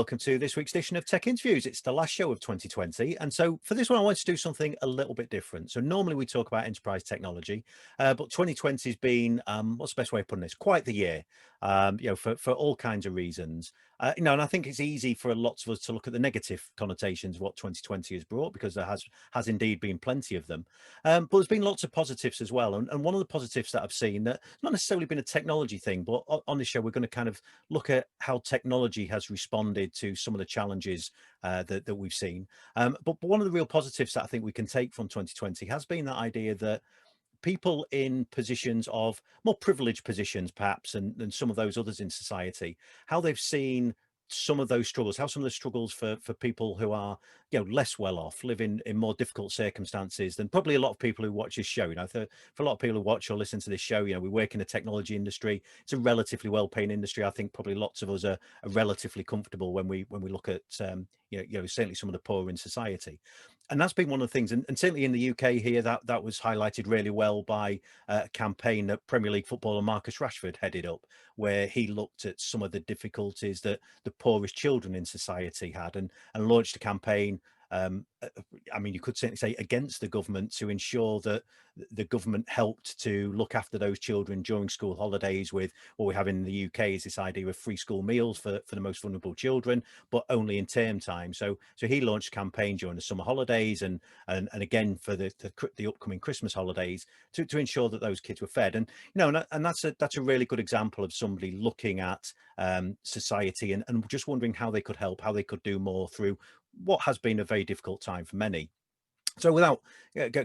welcome to this week's edition of Tech Interviews. It's the last show of 2020. And so for this one, I wanted to do something a little bit different. So normally we talk about enterprise technology, but 2020 has been, what's the best way of putting this? Quite the year, for all kinds of reasons. And I think it's easy for lots of us to look at the negative connotations of what 2020 has brought, because there has indeed been plenty of them. But there's been lots of positives as well. And one of the positives that I've seen, that not necessarily been a technology thing, but on this show, we're going to kind of look at how technology has responded to some of the challenges that we've seen. But one of the real positives that I think we can take from 2020 has been that idea that people in positions of more privileged positions, perhaps, than some of those others in society, how they've seen some of those struggles, how some of the struggles for people who are, less well off, living in more difficult circumstances than probably a lot of people who watch this show. For a lot of people who watch or listen to this show, we work in the technology industry. It's a relatively well-paying industry. I think probably lots of us are relatively comfortable when we look at, certainly some of the poor in society. And that's been one of the things, and certainly in the UK here, that was highlighted really well by a campaign that Premier League footballer Marcus Rashford headed up, where he looked at some of the difficulties that the poorest children in society had, and launched a campaign. You could certainly say against the government, to ensure that the government helped to look after those children during school holidays, with what we have in the UK is this idea of free school meals for the most vulnerable children, but only in term time. So he launched a campaign during the summer holidays and again for the upcoming Christmas holidays to ensure that those kids were fed. And that's a really good example of somebody looking at society and just wondering how they could help, how they could do more through what has been a very difficult time for many. So without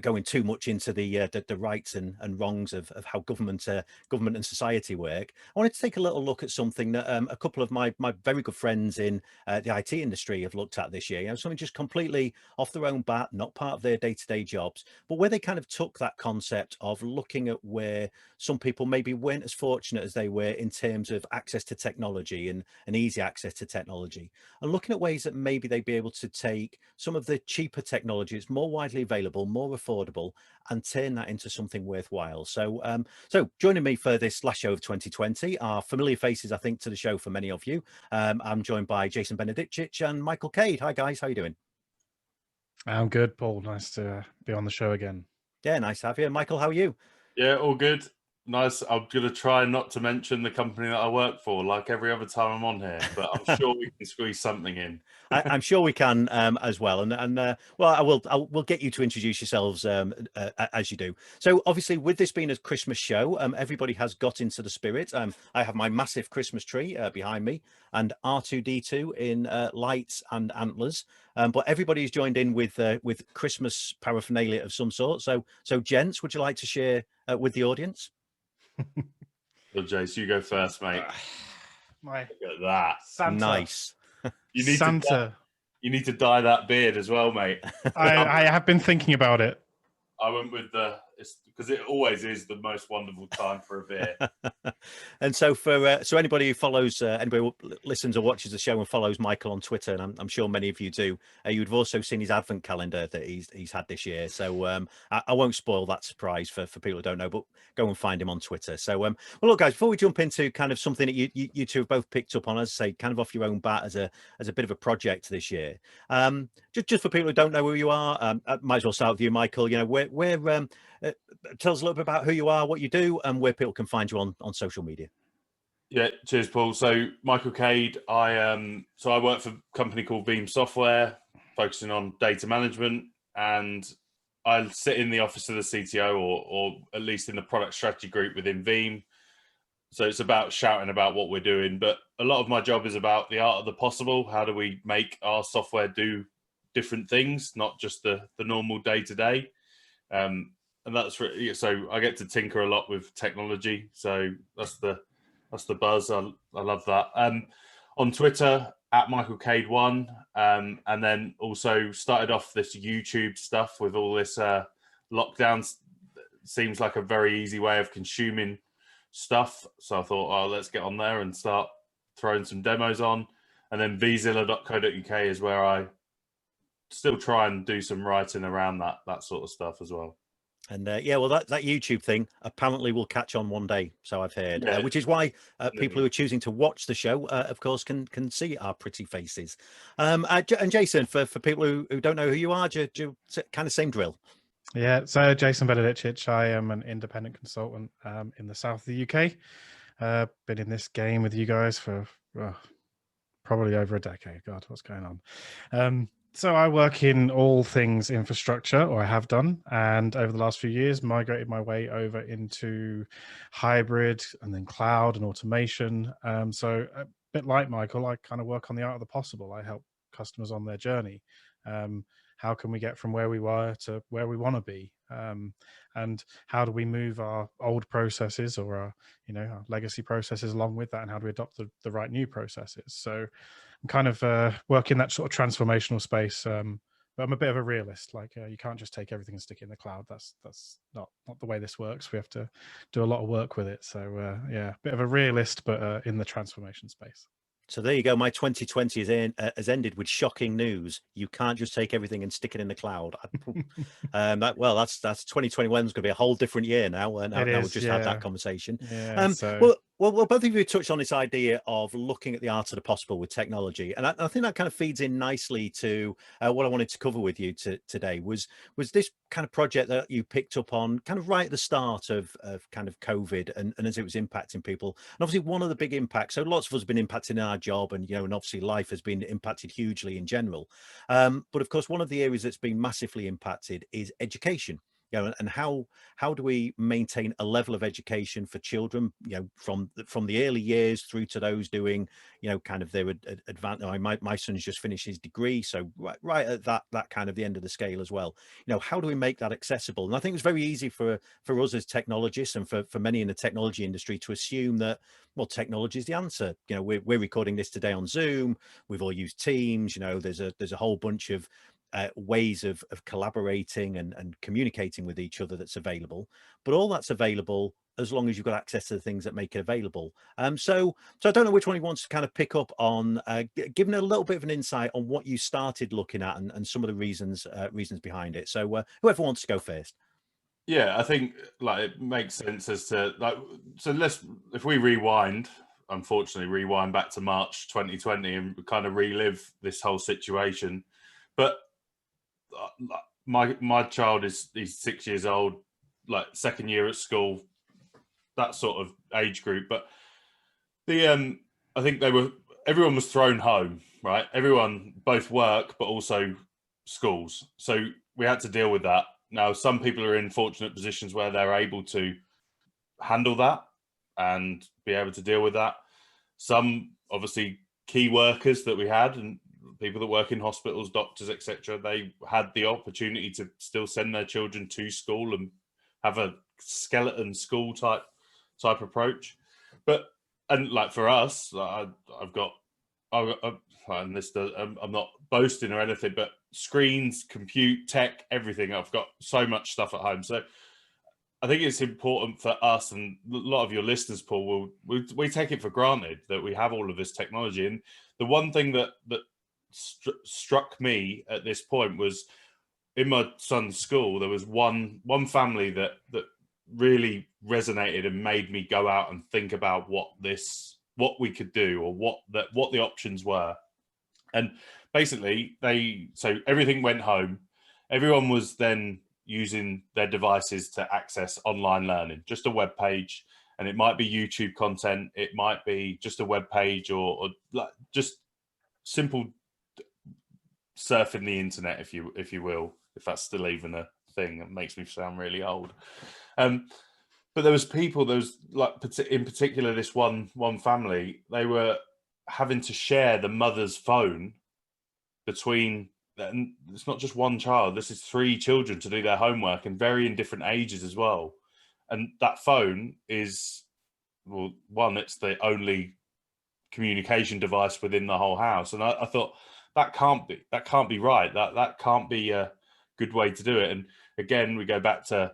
going too much into the rights and wrongs of how government and society work, I wanted to take a little look at something that a couple of my very good friends in the IT industry have looked at this year. Something just completely off their own bat, not part of their day-to-day jobs, but where they kind of took that concept of looking at where some people maybe weren't as fortunate as they were in terms of access to technology and easy access to technology, and looking at ways that maybe they'd be able to take some of the cheaper technology, it's more widely available, more affordable, and turn that into something worthwhile. So joining me for this last show of 2020 are familiar faces, I think, to the show for many of you. I'm joined by Jason Benedicic and Michael Cade. Hi guys, how are you doing? I'm good, Paul. Nice to be on the show again. Yeah, nice to have you. Michael, how are you? Yeah, all good. Nice. I'm going to try not to mention the company that I work for like every other time I'm on here, but I'm sure we can squeeze something in. I'm sure we can as well. We'll get you to introduce yourselves as you do. So obviously, with this being a Christmas show, everybody has got into the spirit. I have my massive Christmas tree behind me, and R2D2 in lights and antlers. But everybody's joined in with Christmas paraphernalia of some sort. So gents, would you like to share with the audience? Well, Jace, you go first, mate. My Look at that. Santa. Nice. You need Santa. you need to dye that beard as well, mate. I have been thinking about it. I went with because it always is the most wonderful time for a beer. And so so anybody who follows, anybody who listens or watches the show and follows Michael on Twitter, and I'm sure many of you do, you've also seen his advent calendar that he's had this year. So I won't spoil that surprise for people who don't know, but go and find him on Twitter. So well, look, guys, before we jump into kind of something that you two have both picked up on, as I say, kind of off your own bat as a bit of a project this year, just for people who don't know who you are, I might as well start with you, Michael. Where tell us a little bit about who you are, what you do, and where people can find you on social media. Yeah, cheers, Paul. So Michael Cade, I work for a company called Veeam Software, focusing on data management, and I sit in the office of the CTO, or at least in the product strategy group within Veeam. So it's about shouting about what we're doing, but a lot of my job is about the art of the possible. How do we make our software do different things, not just the normal day-to-day? And that's so I get to tinker a lot with technology. So that's the buzz. I love that. On Twitter at Michael Cade 1, and then also started off this YouTube stuff with all this lockdowns. Seems like a very easy way of consuming stuff. So I thought, oh, let's get on there and start throwing some demos on. And then vzilla.co.uk is where I still try and do some writing around that sort of stuff as well. And yeah, well, that YouTube thing apparently will catch on one day, so I've heard, Yeah, which is why people who definitely. are choosing to watch the show, of course, can see our pretty faces. And Jason, for people who don't know who you are, kind of same drill. Yeah, so Jason Benedicic, I am an independent consultant in the south of the UK. Been in this game with you guys for probably over a decade. God, what's going on? So I work in all things infrastructure, or I have done, and over the last few years, migrated my way over into hybrid and then cloud and automation. So a bit like Michael, I kind of work on the art of the possible. I help customers on their journey. How can we get from where we were to where we want to be? And how do we move our old processes or our our legacy processes along with that, and how do we adopt the right new processes? So I'm kind of working that sort of transformational space, but I'm a bit of a realist. Like you can't just take everything and stick it in the cloud. That's not the way this works. We have to do a lot of work with it. So yeah, a bit of a realist, but in the transformation space. So there you go. My 2020 has ended with shocking news. You can't just take everything and stick it in the cloud. That's 2021 is going to be a whole different year now. It Now we've is, just had that yeah, conversation. yeah. So Well, both of you touched on this idea of looking at the art of the possible with technology, and I think that kind of feeds in nicely to what I wanted to cover with you today. Was this kind of project that you picked up on kind of right at the start of kind of COVID, and as it was impacting people, and obviously one of the big impacts. So lots of us have been impacted in our job, and and obviously life has been impacted hugely in general. But of course, one of the areas that's been massively impacted is education. And how do we maintain a level of education for children, from the early years through to those doing, kind of their advanced. My son's just finished his degree, so right at that kind of the end of the scale as well. How do we make that accessible? And I think it's very easy for us as technologists, and for many in the technology industry, to assume that, well, technology is the answer. We're recording this today on Zoom. We've all used Teams. There's a whole bunch of ways of collaborating and communicating with each other that's available, but all that's available as long as you've got access to the things that make it available. So I don't know which one you want to kind of pick up on, giving a little bit of an insight on what you started looking at, and some of the reasons behind it. So whoever wants to go first. Yeah, I think like it makes sense as to like, so if we unfortunately rewind back to March 2020 and kind of relive this whole situation. But my child he's 6 years old, like second year at school, that sort of age group. But I think everyone was thrown home, right? Everyone, both work but also schools. So we had to deal with that. Now, some people are in fortunate positions where they're able to handle that and be able to deal with that. Some, obviously, key workers that we had, and people that work in hospitals, doctors, etc., they had the opportunity to still send their children to school and have a skeleton school type approach. But, and like for us, I'm not boasting or anything, but screens, compute, tech, everything. I've got so much stuff at home. So I think it's important for us, and a lot of your listeners, Paul, we take it for granted that we have all of this technology. And the one thing that struck me at this point was, in my son's school, there was one family that really resonated and made me go out and think about what we could do, or what the options were. And basically so everything went home. Everyone was then using their devices to access online learning, just a web page, and it might be YouTube content, it might be just a web page, or like just simple surfing the internet, if you will, if that's still even a thing. It makes me sound really old. But there was like, in particular, this one family, they were having to share the mother's phone between, and it's not just one child, this is 3 children to do their homework, and varying different ages as well. And that phone is, well, one, it's the only communication device within the whole house. And I thought, that can't be right. That can't be a good way to do it. And again, we go back to,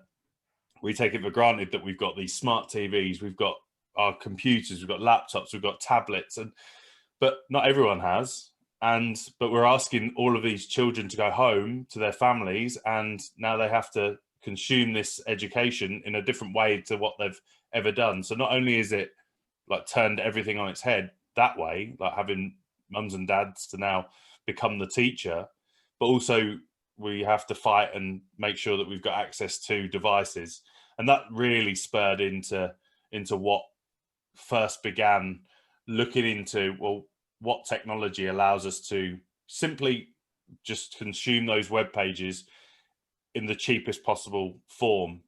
we take it for granted that we've got these smart TVs, we've got our computers, we've got laptops, we've got tablets, but not everyone has. But we're asking all of these children to go home to their families, and now they have to consume this education in a different way to what they've ever done. So not only is it like turned everything on its head that way, like having mums and dads to now become the teacher, but also we have to fight and make sure that we've got access to devices. And that really spurred into what first began looking into, well, what technology allows us to simply just consume those web pages in the cheapest possible form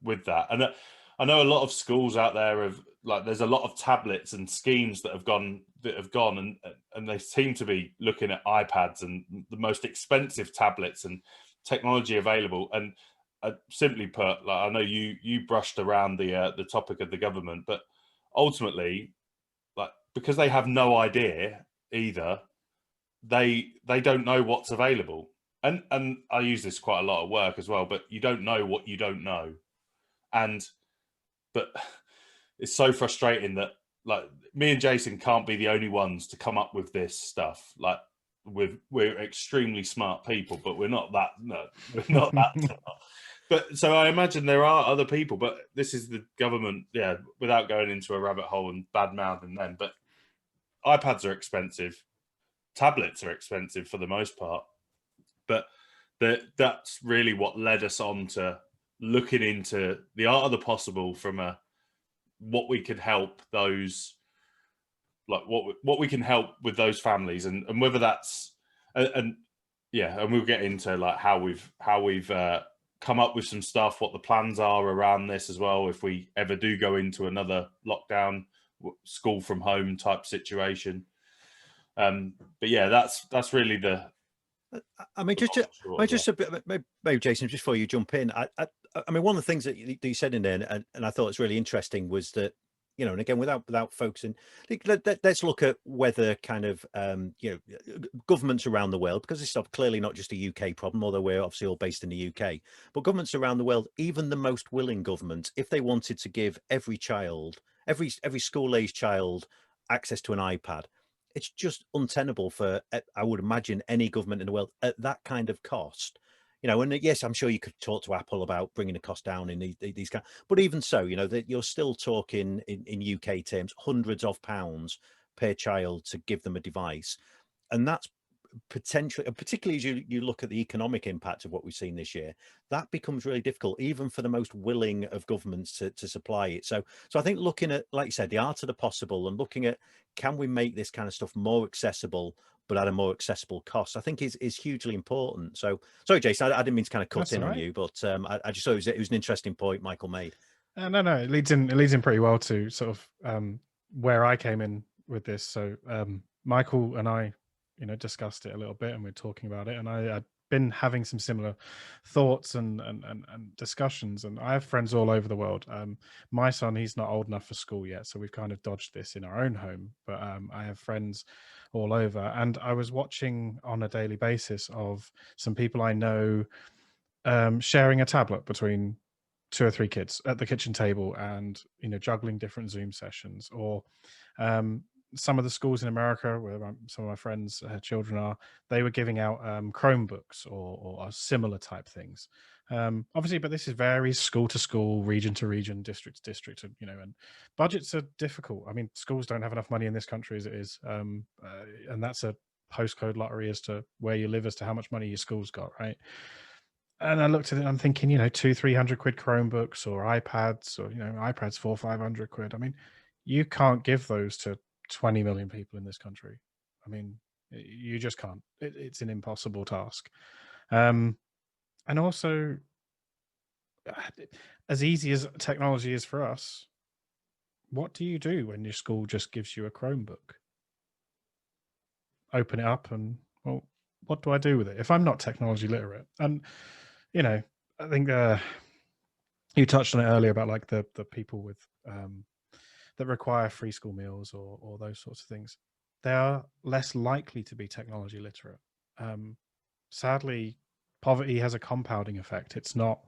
with that. And I know a lot of schools out there have, like, there's a lot of tablets and schemes that have gone and they seem to be looking at iPads and the most expensive tablets and technology available. And simply put, like, I know you brushed around the topic of the government, but ultimately, like, because they have no idea either, they don't know what's available. And I use this quite a lot at work as well, but you don't know what you don't know. But it's so frustrating that, like, me and Jason can't be the only ones to come up with this stuff. Like, we're extremely smart people, but we're not that smart. But so I imagine there are other people, but this is the government, without going into a rabbit hole and bad mouthing them. But iPads are expensive, tablets are expensive for the most part. But that's really what led us on to looking into the art of the possible from what we could help those, like what we can help with those families, and whether that's and we'll get into like how we've come up with some stuff, what the plans are around this as well, if we ever do go into another lockdown, school from home type situation. But yeah, that's really the. I mean, just a bit, maybe Jason, just before you jump in, I mean, one of the things that you said in there, and I thought was really interesting, was that, you know, and again, without focusing, let's look at whether kind of, you know, governments around the world, because this is clearly not just a UK problem, although we're obviously all based in the UK, but governments around the world, even the most willing governments, if they wanted to give every child, every school-aged child access to an iPad, it's just untenable for, I would imagine, any government in the world at that kind of cost. You know, and yes, I'm sure you could talk to Apple about bringing the cost down in these kind, but even so, you know, that you're still talking in UK terms, hundreds of pounds per child to give them a device. And that's potentially, particularly as you look at the economic impact of what we've seen this year, that becomes really difficult, even for the most willing of governments to supply it. So I think looking at, like you said, the art of the possible, and looking at, can we make this kind of stuff more accessible, but at a more accessible cost, I think is hugely important. So sorry, Jason, I didn't mean to kind of cut in on you, but I just thought it was an interesting point Michael made. No, it leads in pretty well to sort of where I came in with this. So Michael and I, you know, discussed it a little bit, and we're talking about it, and I'd been having some similar thoughts and discussions, and I have friends all over the world. My son, he's not old enough for school yet, so we've kind of dodged this in our own home, but I have friends all over, and I was watching on a daily basis of some people I know sharing a tablet between 2 or 3 kids at the kitchen table, and, you know, juggling different Zoom sessions, or some of the schools in America where some of my friends' children are, they were giving out Chromebooks or similar type things. Obviously, but this varies school to school, region to region, district to district, and, you know, and budgets are difficult. I mean, schools don't have enough money in this country as it is, and that's a postcode lottery as to where you live as to how much money your school's got, right? And I looked at it and I'm thinking, you know, 200-300 quid Chromebooks or iPads, or, you know, iPads 400-500 quid. I mean, you can't give those to 20 million people in this country. I mean, you just can't. It's an impossible task. And also, as easy as technology is for us, what do you do when your school just gives you a Chromebook? Open it up and, well, what do I do with it if I'm not technology literate? And, you know, I think you touched on it earlier about like the people with that require free school meals or those sorts of things. They are less likely to be technology literate. Sadly, poverty has a compounding effect. It's not,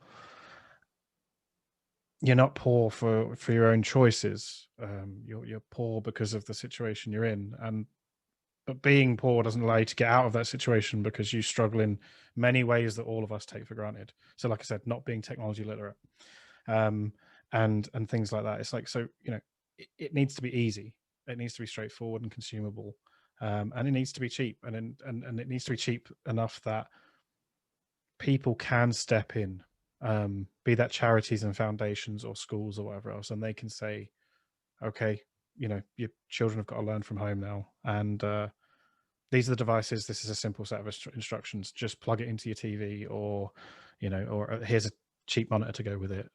you're not poor for your own choices. You're poor because of the situation you're in. And But being poor doesn't allow you to get out of that situation because you struggle in many ways that all of us take for granted. So, like I said, not being technology literate, and things like that. It's like, so, you know, it needs to be easy. It needs to be straightforward and consumable, and it needs to be cheap, and it needs to be cheap enough that people can step in, be that charities and foundations or schools or whatever else, and they can say, okay, you know, your children have got to learn from home now, and these are the devices. This is a simple set of instructions. Just plug it into your TV, or, you know, or here's a cheap monitor to go with it.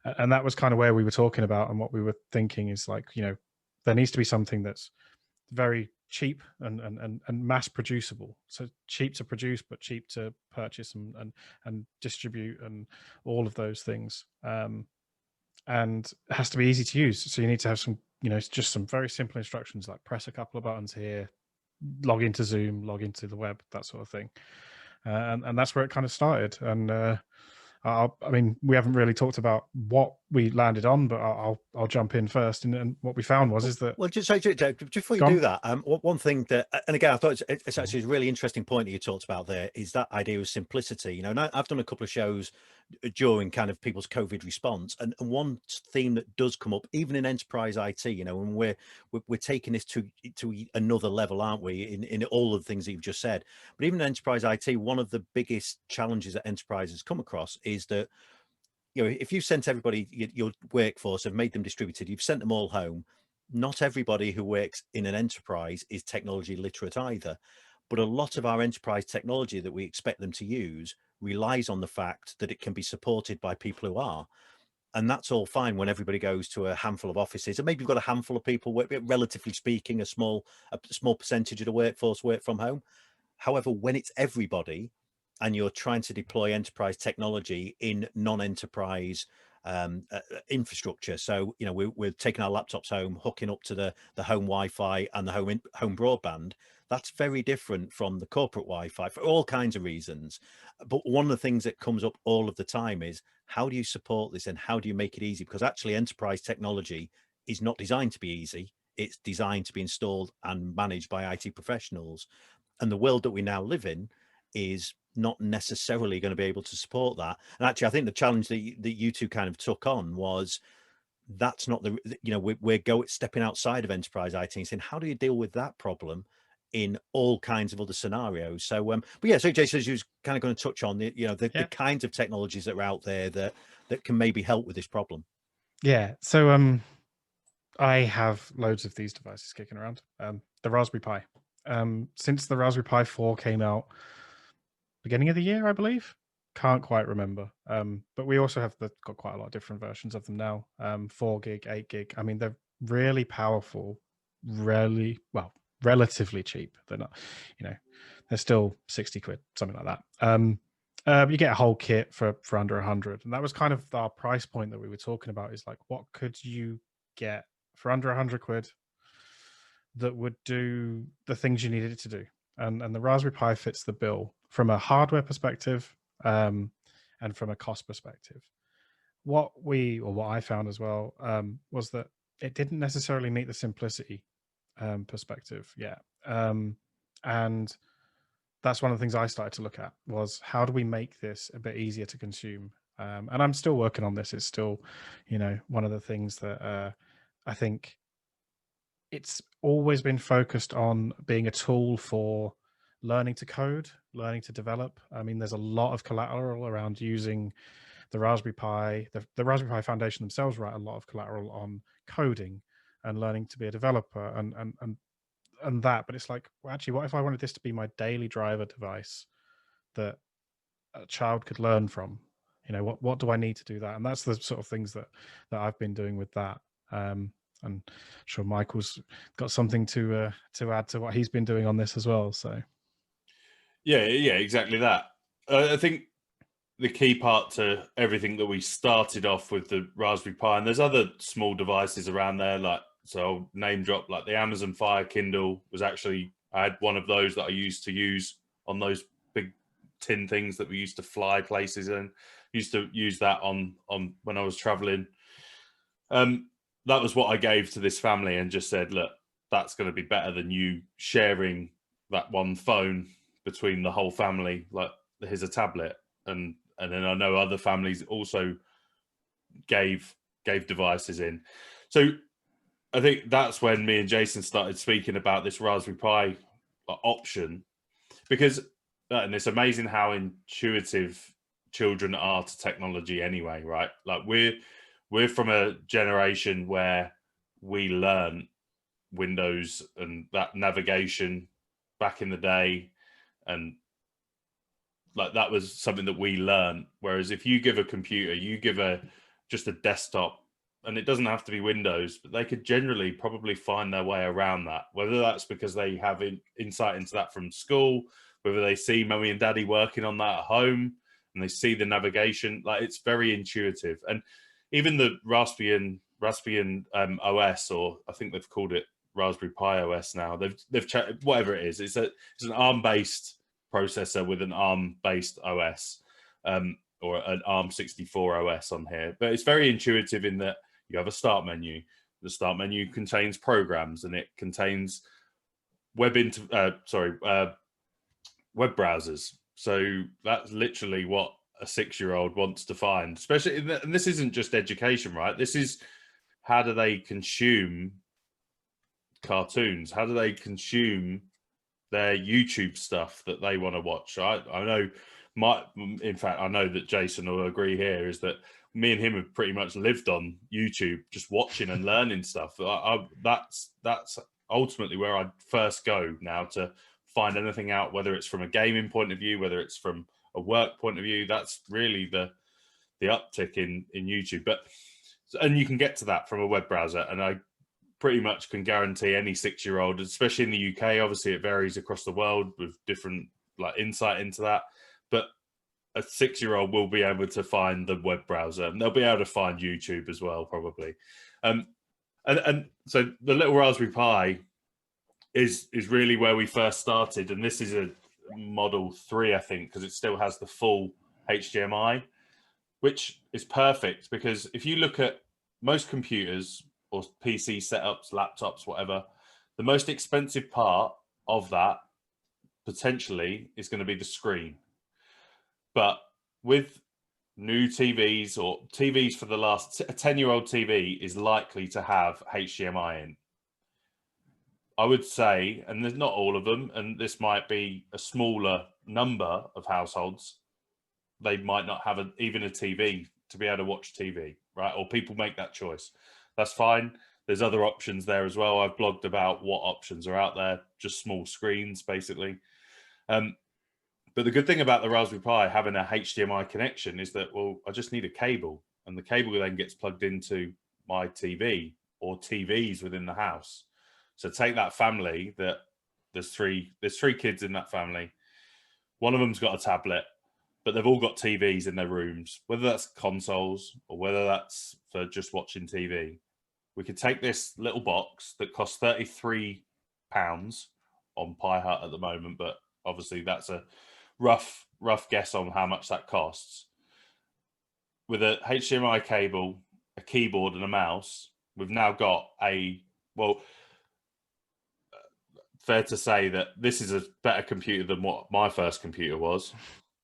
And that was kind of where we were talking about, and what we were thinking is like, you know, there needs to be something that's very cheap and mass producible. So cheap to produce, but cheap to purchase and distribute, and all of those things. And it has to be easy to use. So you need to have some, you know, just some very simple instructions, like press a couple of buttons here, log into Zoom, log into the web, that sort of thing. And that's where it kind of started. And I mean, we haven't really talked about what we landed on, but I'll jump in first. And what we found was is that, well, just before you do that, one thing that, and again, I thought it's actually a really interesting point that you talked about there, is that idea of simplicity. You know, and I've done a couple of shows during kind of people's COVID response, and one theme that does come up even in enterprise IT, you know, when we're taking this to another level, aren't we, in all of the things that you've just said. But even in enterprise IT, one of the biggest challenges that enterprises come across is that, you know, if you sent everybody your workforce, have made them distributed, you've sent them all home, not everybody who works in an enterprise is technology literate either. But a lot of our enterprise technology that we expect them to use relies on the fact that it can be supported by people who are. And that's all fine when everybody goes to a handful of offices, and maybe you've got a handful of people, relatively speaking, a small percentage of the workforce work from home. However, when it's everybody, and you're trying to deploy enterprise technology in non-enterprise infrastructure, so, you know, we're taking our laptops home, hooking up to the home Wi-Fi and the home broadband. That's very different from the corporate Wi-Fi for all kinds of reasons. But one of the things that comes up all of the time is, how do you support this and how do you make it easy? Because actually, enterprise technology is not designed to be easy. It's designed to be installed and managed by IT professionals. And the world that we now live in is not necessarily going to be able to support that. And actually, I think the challenge that you two kind of took on was, that's not the, you know, we're stepping outside of enterprise IT and saying, how do you deal with that problem in all kinds of other scenarios? So but yeah, so Jason, as you was kind of going to touch on the, you know, the kinds of technologies that are out there that can maybe help with this problem. Yeah. So I have loads of these devices kicking around. The Raspberry Pi. Since the Raspberry Pi 4 came out beginning of the year, I believe. Can't quite remember. But we also have got quite a lot of different versions of them now. 4 gig, 8 gig. I mean, they're really powerful, relatively cheap. They're not, you know, they're still 60 quid, something like that. You get a whole kit for under 100. And that was kind of our price point that we were talking about, is like, what could you get for under 100 quid that would do the things you needed it to do? And the Raspberry Pi fits the bill from a hardware perspective, and from a cost perspective. What I found as well, was that it didn't necessarily meet the simplicity perspective yet. And that's one of the things I started to look at, was how do we make this a bit easier to consume? And I'm still working on this. It's still, you know, one of the things that I think it's always been focused on being a tool for learning to code, learning to develop. I mean, there's a lot of collateral around using the Raspberry Pi. The Raspberry Pi Foundation themselves write a lot of collateral on coding and learning to be a developer and that. But it's like, well, actually, what if I wanted this to be my daily driver device that a child could learn from? You know, what do I need to do that? And that's the sort of things that I've been doing with that. And I'm sure Michael's got something to add to what he's been doing on this as well. So, yeah, exactly that. I think the key part to everything that we started off with the Raspberry Pi, and there's other small devices around there, like, so I'll name drop, like the Amazon Fire Kindle was actually, I had one of those that I used to use on those big tin things that we used to fly places in. Used to use that on when I was traveling. That was what I gave to this family and just said, look, that's going to be better than you sharing that one phone between the whole family. Like, here's a tablet, and then I know other families also gave devices in. So I think that's when me and Jason started speaking about this Raspberry Pi option, because and it's amazing how intuitive children are to technology anyway, right? Like, we're from a generation where we learn Windows and that navigation back in the day, and like that was something that we learned. Whereas if you give a computer, you give just a desktop, and it doesn't have to be Windows, but they could generally probably find their way around that, whether that's because they have insight into that from school, whether they see mummy and daddy working on that at home and they see the navigation. Like, it's very intuitive. And even the Raspbian OS, or I think they've called it Raspberry Pi OS now, they've whatever it is, it's an ARM based processor with an ARM based OS, or an ARM64 OS on here. But it's very intuitive in that you have a start menu. The start menu contains programs, and it contains web browsers. So that's literally what a 6-year-old wants to find, especially and this isn't just education, right? This is, how do they consume cartoons? How do they consume their YouTube stuff that they want to watch? I know in fact, I know that Jason will agree here, is that me and him have pretty much lived on YouTube, just watching and learning stuff. That's ultimately where I first go now to find anything out, whether it's from a gaming point of view, whether it's from a work point of view. That's really the uptick in YouTube. And you can get to that from a web browser, and I pretty much can guarantee any 6-year-old, especially in the UK, obviously it varies across the world with different insight into that, but a 6-year-old will be able to find the web browser, and they'll be able to find YouTube as well, probably. And so the little Raspberry Pi is really where we first started, and this is a Model 3, I think, because it still has the full HDMI, which is perfect, because if you look at most computers or PC setups, laptops, whatever, the most expensive part of that potentially is going to be the screen. But with new TVs, or TVs for the last, a 10-year-old TV is likely to have HDMI in. I would say, and there's not all of them, and this might be a smaller number of households, they might not have even a TV to be able to watch TV, right? Or people make that choice. That's fine. There's other options there as well. I've blogged about what options are out there, just small screens, basically. But the good thing about the Raspberry Pi having a HDMI connection is that, well, I just need a cable, and the cable then gets plugged into my TV or TVs within the house. So take that family that there's three kids in that family. One of them's got a tablet, but they've all got TVs in their rooms, whether that's consoles or whether that's for just watching TV. We could take this little box that costs £33 on Pi Hut at the moment, but obviously that's a rough guess on how much that costs. With a HDMI cable, a keyboard and a mouse, we've now got fair to say that this is a better computer than what my first computer was.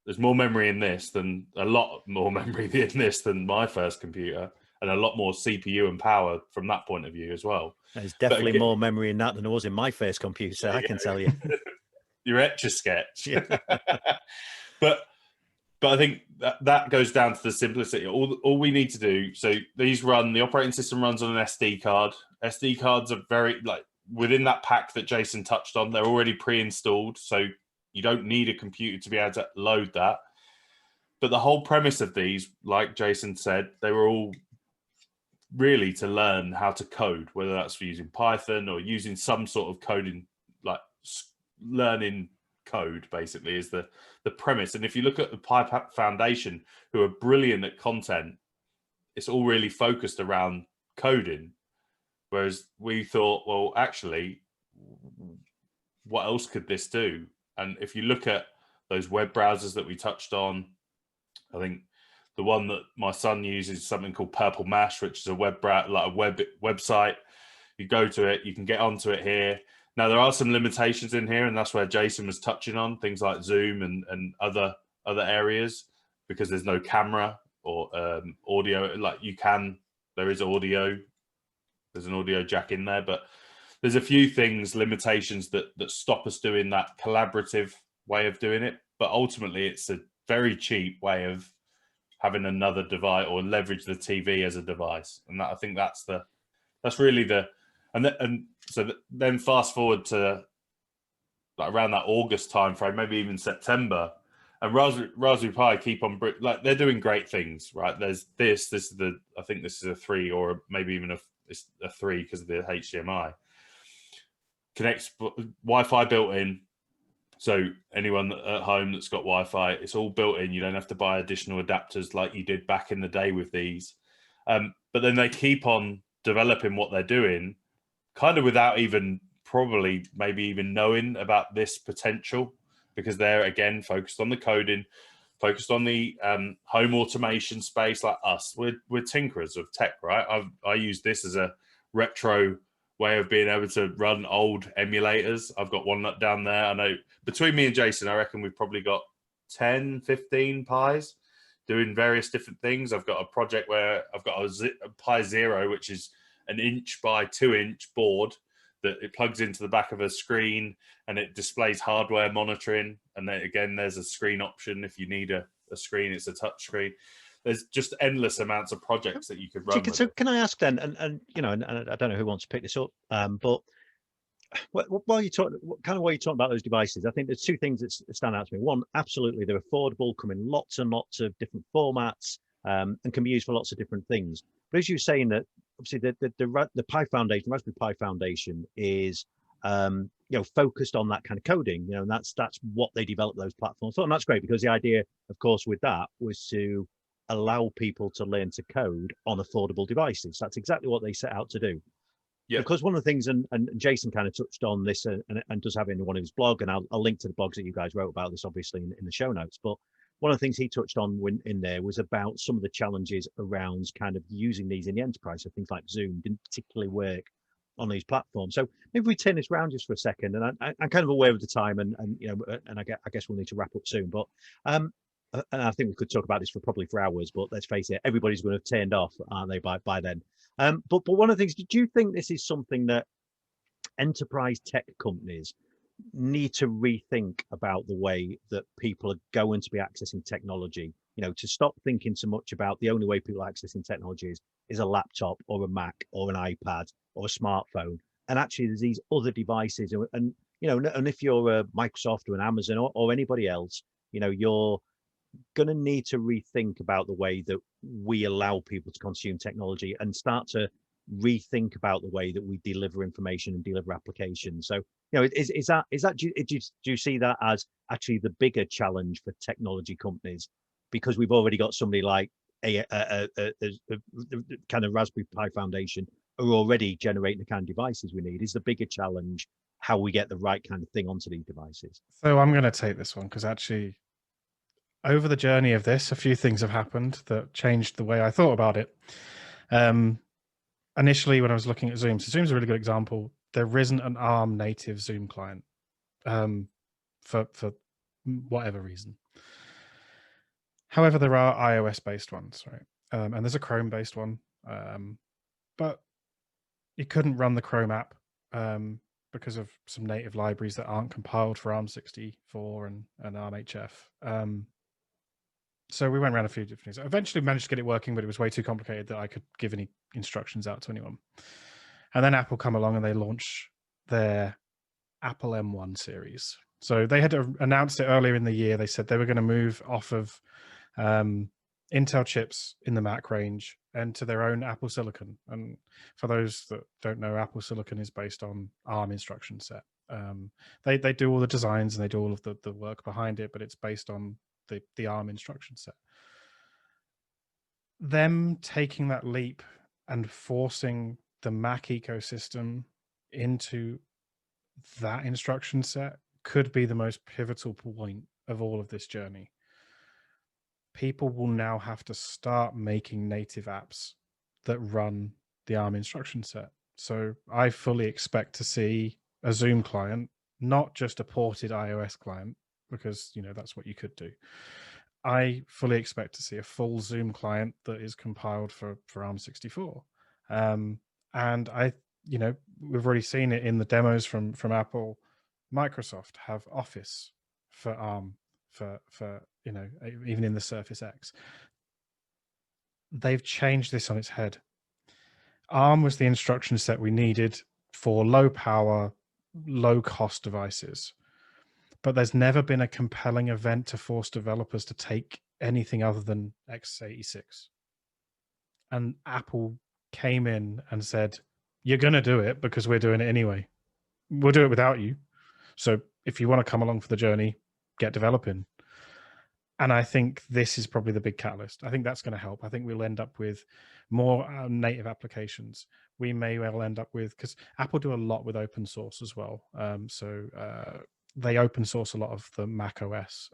There's more memory in this than a lot more memory in this than my first computer, and a lot more CPU and power from that point of view as well. There's definitely more memory in that than there was in my first computer, I can tell you. Your Etch-a-Sketch. Yeah. But I think that goes down to the simplicity. All we need to do, so the operating system runs on an SD card. SD cards are very, within that pack that Jason touched on, they're already pre-installed, so you don't need a computer to be able to load that. But the whole premise of these, like Jason said, they were all really to learn how to code, whether that's for using Python or using some sort of coding, learning code, basically, is the premise. And if you look at the Pi Foundation, who are brilliant at content, it's all really focused around coding. Whereas we thought, well, actually, what else could this do? And if you look at those web browsers that we touched on, I think the one that my son uses is something called Purple Mash, which is a website. You go to it, you can get onto it here. Now, there are some limitations in here, and that's where Jason was touching on, things like Zoom and other areas, because there's no camera or audio. Like there is audio, there's an audio jack in there, but there's a few limitations that stop us doing that collaborative way of doing it. But ultimately, it's a very cheap way of having another device, or leverage the TV as a device. And I think that's really then fast forward to like around that August timeframe, maybe even September, and Raspberry Pi keep on like they're doing great things, right? There's this is I think this is a 3, or maybe even it's a 3 because of the HDMI. Connects Wi-Fi built in, so anyone at home that's got Wi-Fi, it's all built in. You don't have to buy additional adapters like you did back in the day with these. But then they keep on developing what they're doing, kind of without even probably maybe even knowing about this potential, because they're again focused on the coding, focused on the home automation space. Like us, we're tinkerers of tech, right? I use this as a retro way of being able to run old emulators. I've got one down there. I know between me and Jason, I reckon we've probably got 10, 15 Pis doing various different things. I've got a project where I've got a Pi Zero, which is an 1 by 2 inch board that it plugs into the back of a screen and it displays hardware monitoring. And then again, there's a screen option. If you need a screen, it's a touch screen. There's just endless amounts of projects that you could run. So can I ask then, and I don't know who wants to pick this up, but while you talk, while you're talking about those devices, I think there's two things that stand out to me. One, absolutely, they're affordable, come in lots and lots of different formats, and can be used for lots of different things. But as you're saying, that obviously the Pi Foundation, Raspberry Pi Foundation, is focused on that kind of coding, and that's what they develop those platforms for, and that's great, because the idea, of course, with that was to allow people to learn to code on affordable devices. That's exactly what they set out to do. Yeah. Because one of the things, and Jason kind of touched on this, and does have in one of his blog, and I'll link to the blogs that you guys wrote about this, obviously, in the show notes. But one of the things he touched on in there was about some of the challenges around kind of using these in the enterprise. So things like Zoom didn't particularly work on these platforms. So maybe we turn this around just for a second, and I'm kind of aware of the time, and I guess we'll need to wrap up soon. But and I think we could talk about this for hours, but let's face it, everybody's going to have turned off, aren't they, by then? But one of the things, do you think this is something that enterprise tech companies need to rethink about the way that people are going to be accessing technology? To stop thinking so much about the only way people are accessing technology is a laptop or a Mac or an iPad or a smartphone, and actually there's these other devices, and if you're a Microsoft or an Amazon or anybody else, you're going to need to rethink about the way that we allow people to consume technology, and start to rethink about the way that we deliver information and deliver applications. So, is that do you see that as actually the bigger challenge for technology companies, because we've already got somebody like a kind of Raspberry Pi Foundation are already generating the kind of devices we need? Is the bigger challenge how we get the right kind of thing onto these devices? So I'm going to take this one, because actually, over the journey of this, a few things have happened that changed the way I thought about it. Initially, when I was looking at Zoom, so Zoom's a really good example. There isn't an ARM native Zoom client for whatever reason. However, there are iOS-based ones, right? And there's a Chrome-based one, but you couldn't run the Chrome app because of some native libraries that aren't compiled for ARM64 and ARMHF. So we went around a few different things. I eventually managed to get it working, but it was way too complicated that I could give any instructions out to anyone. And then Apple come along and they launch their Apple M1 series. So they had announced it earlier in the year. They said they were going to move off of Intel chips in the Mac range and to their own Apple Silicon. And for those that don't know, Apple Silicon is based on ARM instruction set. They do all the designs and they do all of the work behind it, but it's based on the ARM instruction set. Them taking that leap and forcing the Mac ecosystem into that instruction set could be the most pivotal point of all of this journey. People will now have to start making native apps that run the ARM instruction set. So I fully expect to see a Zoom client, not just a ported iOS client, because that's what you could do. I fully expect to see a full Zoom client that is compiled for ARM64. And we've already seen it in the demos from Apple. Microsoft have Office for ARM for even in the Surface X. They've changed this on its head. ARM was the instruction set we needed for low power, low cost devices. But there's never been a compelling event to force developers to take anything other than x86. And Apple came in and said, you're going to do it because we're doing it anyway. We'll do it without you. So if you want to come along for the journey, get developing. And I think this is probably the big catalyst. I think that's going to help. I think we'll end up with more native applications. We may well end up with, because Apple do a lot with open source as well. They open source a lot of the Mac OS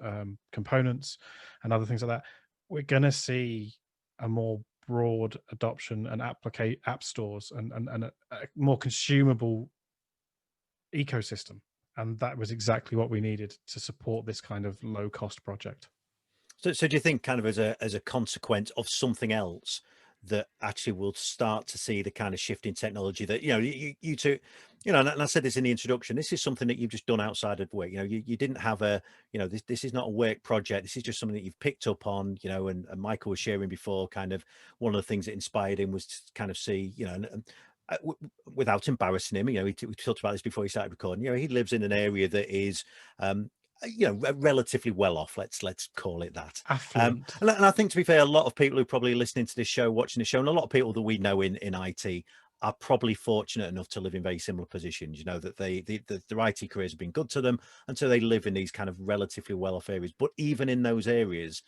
components and other things like that. We're going to see a more broad adoption and app stores and a more consumable ecosystem. And that was exactly what we needed to support this kind of low cost project. So do you think kind of as a consequence of something else that actually will start to see the kind of shift in technology that, you two, and I said this in the introduction, this is something that you've just done outside of work. You didn't have this is not a work project. This is just something that you've picked up on, and Michael was sharing before, kind of one of the things that inspired him was to kind of see, without embarrassing him, we talked about this before he started recording, he lives in an area that is, relatively well off, let's call it that. And I think, to be fair, a lot of people who are probably listening to this show, watching the show, and a lot of people that we know in IT are probably fortunate enough to live in very similar positions, that their IT careers have been good to them, and so they live in these kind of relatively well off areas. But even in those areas,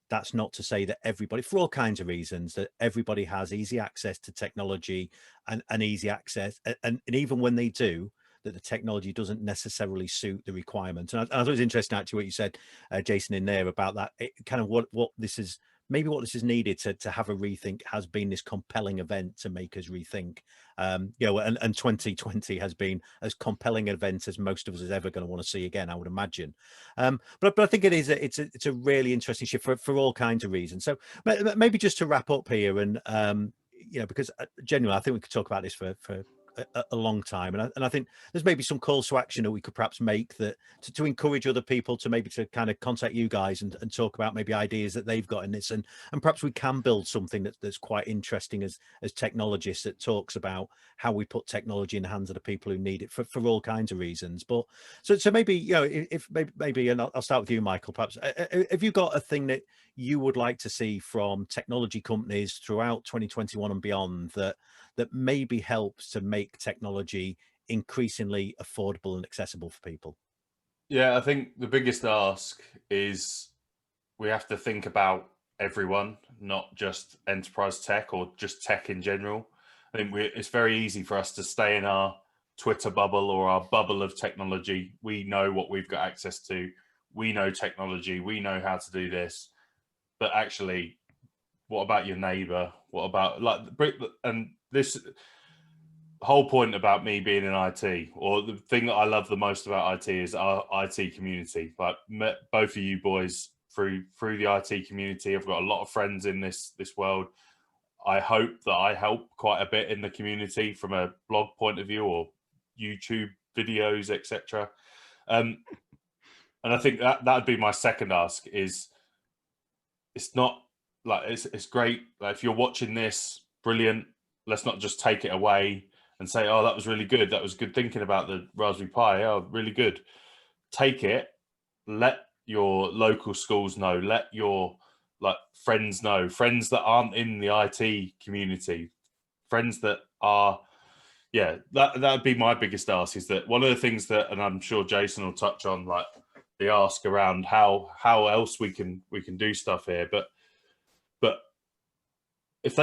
that's not to say that everybody, for all kinds of reasons, that everybody has easy access to technology and easy access, and even when they do, that the technology doesn't necessarily suit the requirement. And I thought it was interesting actually what you said, Jason, in there about that, kind of what this is, maybe what this is needed to have a rethink has been this compelling event to make us rethink. And 2020 has been as compelling an event as most of us is ever going to want to see again, I would imagine. But I think it's a really interesting shift for all kinds of reasons. So maybe just to wrap up here, and because genuinely I think we could talk about this for a long time, and I think there's maybe some calls to action that we could perhaps make that to encourage other people to maybe to kind of contact you guys and talk about maybe ideas that they've got in this, and perhaps we can build something that's quite interesting as technologists, that talks about how we put technology in the hands of the people who need it for all kinds of reasons. But so maybe if maybe and I'll start with you, Michael, perhaps have you got a thing that you would like to see from technology companies throughout 2021 and beyond that maybe helps to make technology increasingly affordable and accessible for people? Yeah, I think the biggest ask is we have to think about everyone, not just enterprise tech or just tech in general. I think it's very easy for us to stay in our Twitter bubble or our bubble of technology. We know what we've got access to. We know technology. We know how to do this. But actually, what about your neighbor? What about and this whole point about me being in IT, or the thing that I love the most about IT, is our IT community. Like, met both of you boys through the IT community. I've got a lot of friends in this world. I hope that I help quite a bit in the community from a blog point of view or YouTube videos, etc. And I think that'd be my second ask. Is it's not like it's great. Like, if you're watching this, brilliant. Let's not just take it away and say, oh, that was really good. That was good thinking about the Raspberry Pi. Oh, really good. Take it. Let your local schools know. Let your friends know. Friends that aren't in the IT community. Friends that are, that'd be my biggest ask. Is that one of the things that, and I'm sure Jason will touch on, like the ask around how else we can do stuff here. But if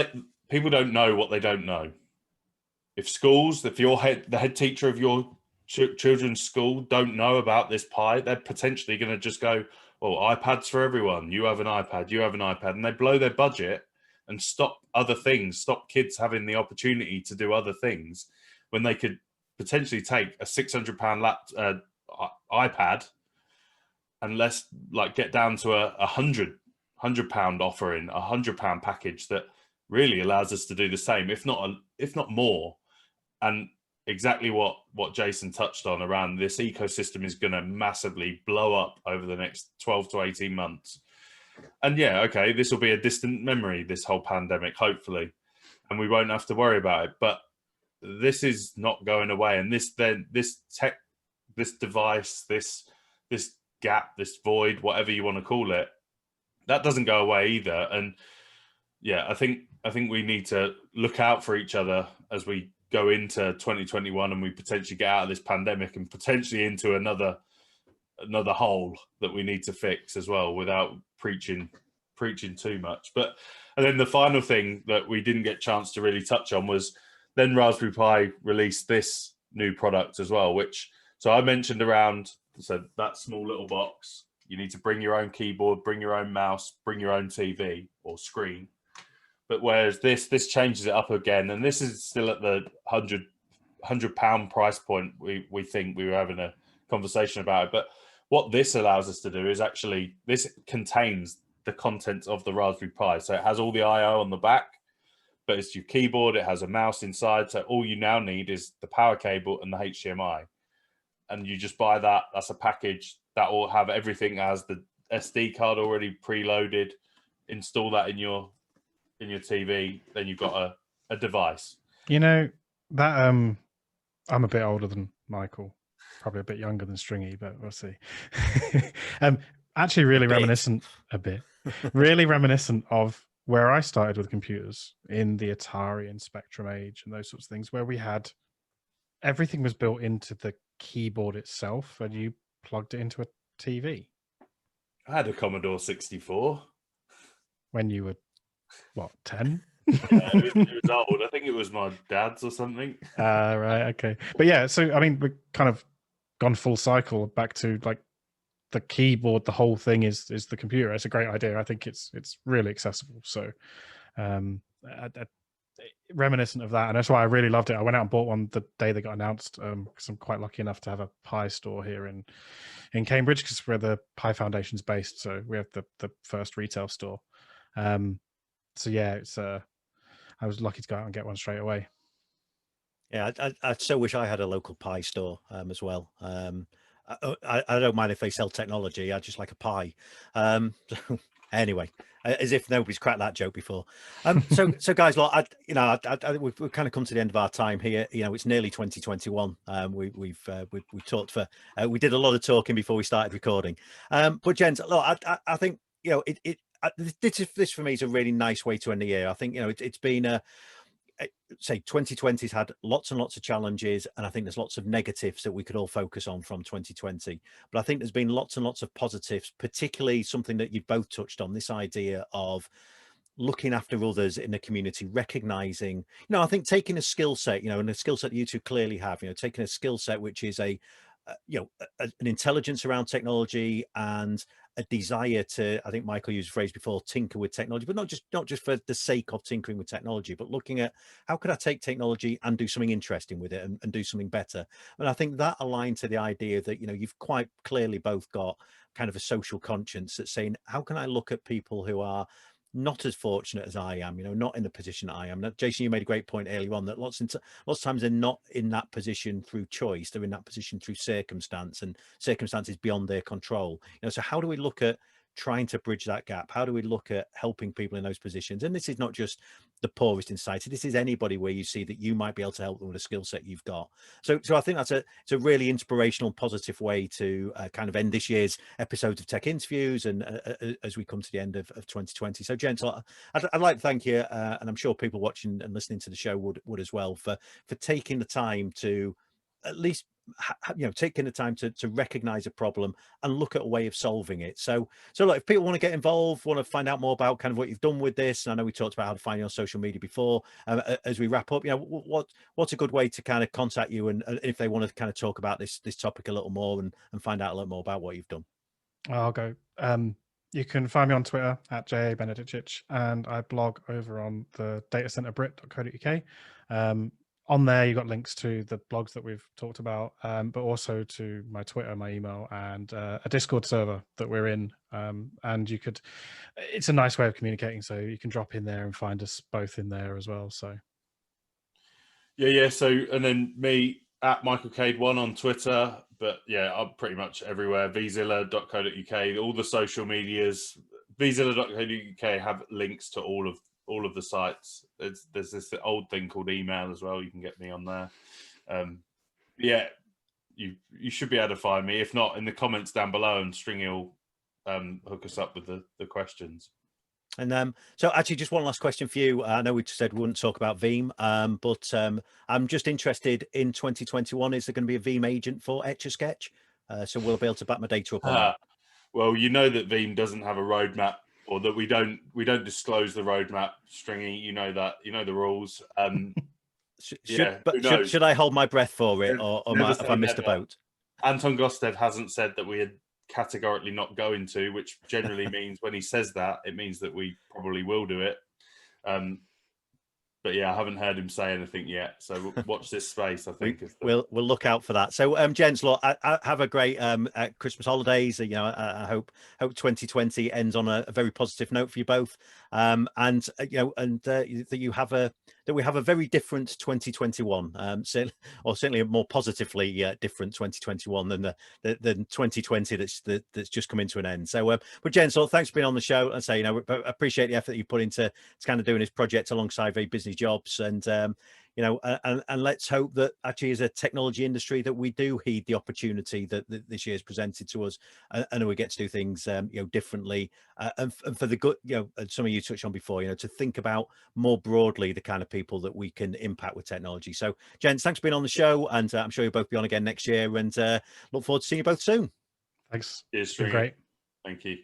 people don't know what they don't know. If schools, if the head teacher of your children's school don't know about this Pi, they're potentially going to just go, "Oh, iPads for everyone. You have an iPad. You have an iPad," and they blow their budget and stop other things, stop kids having the opportunity to do other things when they could potentially take a £600 iPad and let's like get down to a £100 offering, a £100 package that really allows us to do the same, if not more. And exactly what Jason touched on around this ecosystem is going to massively blow up over the next 12 to 18 months. And yeah, okay, this will be a distant memory, this whole pandemic, hopefully, and we won't have to worry about it. But this is not going away. And this device, this gap, this void, whatever you want to call it, that doesn't go away either. And yeah, I think we need to look out for each other as we go into 2021 and we potentially get out of this pandemic and potentially into another hole that we need to fix as well, without preaching too much. But and then the final thing that we didn't get a chance to really touch on was then Raspberry Pi released this new product as well, which, so I mentioned around, so that small little box, you need to bring your own keyboard, bring your own mouse, bring your own TV or screen. But whereas this changes it up again, and this is still at the £100 price point. We think we were having a conversation about it, but what this allows us to do is actually, this contains the contents of the Raspberry Pi. So it has all the I/O on the back, but it's your keyboard, it has a mouse inside. So all you now need is the power cable and the HDMI. And you just buy that. That's a package that will have everything as the SD card already preloaded. Install that in your TV, then you've got a device. You know, that I'm a bit older than Michael, probably a bit younger than Stringy, but we'll see. Actually really reminiscent really reminiscent of where I started with computers in the Atari and Spectrum age and those sorts of things, where we had everything was built into the keyboard itself and you plugged it into a TV. I had a Commodore 64. When you were, what, 10? It was old. I think it was my dad's or something. Right, okay. But yeah, so I mean, we've kind of gone full cycle back to like the keyboard. The whole thing is the computer. It's a great idea. I think it's really accessible. So reminiscent of that, and that's why I really loved it. I went out and bought one the day they got announced, because I'm quite lucky enough to have a Pi store here in Cambridge, because where the Pi Foundation's based. So we have the first retail store. So yeah, it's I was lucky to go out and get one straight away. Yeah, I so wish I had a local Pi store as well. I don't mind if they sell technology. I just like a pie. Anyway, as if nobody's cracked that joke before. So guys, look, we've kind of come to the end of our time here. You know, it's nearly 2021. We've talked for we did a lot of talking before we started recording. But gents, look, I think, you know, this for me is a really nice way to end the year. I think, you know, it's been say 2020's had lots and lots of challenges, and I think there's lots of negatives that we could all focus on from 2020, but I think there's been lots and lots of positives, particularly something that you both touched on, this idea of looking after others in the community, recognizing, you know, I think taking a skill set, you know, and a skill set you two clearly have, you know, taking a skill set which is an intelligence around technology and a desire to, I think Michael used a phrase before, tinker with technology, but not just for the sake of tinkering with technology, but looking at how could I take technology and do something interesting with it and do something better. And I think that aligned to the idea that, you know, you've quite clearly both got kind of a social conscience that's saying, how can I look at people who are not as fortunate as I am, you know, not in the position I am. Now, Jason, you made a great point earlier on that lots of times they're not in that position through choice, they're in that position through circumstance, and circumstances beyond their control. You know, so how do we look at trying to bridge that gap? How do we look at helping people in those positions? And this is not just the poorest in society, this is anybody where you see that you might be able to help them with a skill set you've got. So I think it's a really inspirational, positive way to kind of end this year's episodes of Tech Interviews, and as we come to the end of 2020. So gents, I'd like to thank you, and I'm sure people watching and listening to the show would as well, for taking the time to at least, you know, taking the time to recognize a problem and look at a way of solving it. So look, if people want to get involved, want to find out more about kind of what you've done with this, and I know we talked about how to find you on social media before, as we wrap up, you know, what's a good way to kind of contact you, and if they want to kind of talk about this topic a little more and find out a little more about what you've done? I'll go. You can find me on Twitter at @Benedicic, and I blog over on the datacenterbrit.co.uk. On there, you've got links to the blogs that we've talked about, but also to my Twitter, my email, and a Discord server that we're in. And it's a nice way of communicating, so you can drop in there and find us both in there as well. So, yeah. So, and then me at Michael Cade1 on Twitter, but yeah, I'm pretty much everywhere. vzilla.co.uk, all the social medias. vzilla.co.uk have links to all of the sites. There's this old thing called email as well. You can get me on there. Yeah, you should be able to find me. If not, in the comments down below, and Stringy will hook us up with the questions. And so actually just one last question for you. I know we said we wouldn't talk about Veeam, but I'm just interested in 2021. Is there going to be a Veeam agent for Etch-a-Sketch? So we'll be able to back my data up on that. Well, you know that Veeam doesn't have a roadmap, or that we don't disclose the roadmap. Stringy, you know that, you know the rules. Should I hold my breath for it, or have I missed a boat? Anton Gostev hasn't said that we had categorically not going to, which generally means when he says that, it means that we probably will do it. But yeah, I haven't heard him say anything yet. So watch this space, I think. We'll look out for that. So, gents, look, I have a great Christmas holidays. You know, I hope 2020 ends on a very positive note for you both. And that we have a very different 2021, certainly a more positively different 2021 than 2020 that's just come into an end. So, but gents, thanks for being on the show. And say, appreciate the effort that you put into kind of doing this project alongside very busy jobs, and and let's hope that actually as a technology industry that we do heed the opportunity that this year's presented to us, and we get to do things differently, and for the good, and some of you touched on before, to think about more broadly the kind of people that we can impact with technology. So gents, thanks for being on the show, and I'm sure you'll both be on again next year, and look forward to seeing you both soon. Thanks. It's been great. Thank you.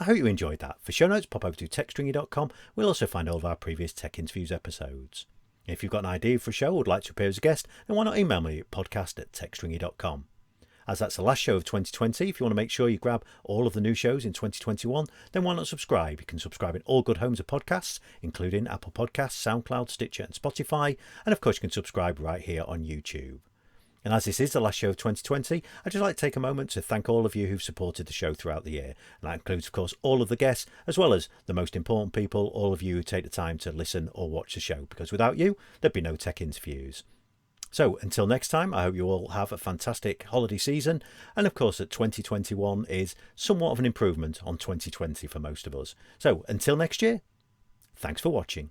I hope you enjoyed that. For show notes, pop over to techstringy.com. We'll also find all of our previous Tech Interviews episodes. If you've got an idea for a show or would like to appear as a guest, then why not email me at podcast@techstringy.com. As that's the last show of 2020, if you want to make sure you grab all of the new shows in 2021, then why not subscribe? You can subscribe in all good homes of podcasts, including Apple Podcasts, SoundCloud, Stitcher and Spotify. And of course, you can subscribe right here on YouTube. And as this is the last show of 2020, I'd just like to take a moment to thank all of you who've supported the show throughout the year. And that includes, of course, all of the guests, as well as the most important people, all of you who take the time to listen or watch the show, because without you, there'd be no Tech Interviews. So until next time, I hope you all have a fantastic holiday season. And of course, that 2021 is somewhat of an improvement on 2020 for most of us. So until next year, thanks for watching.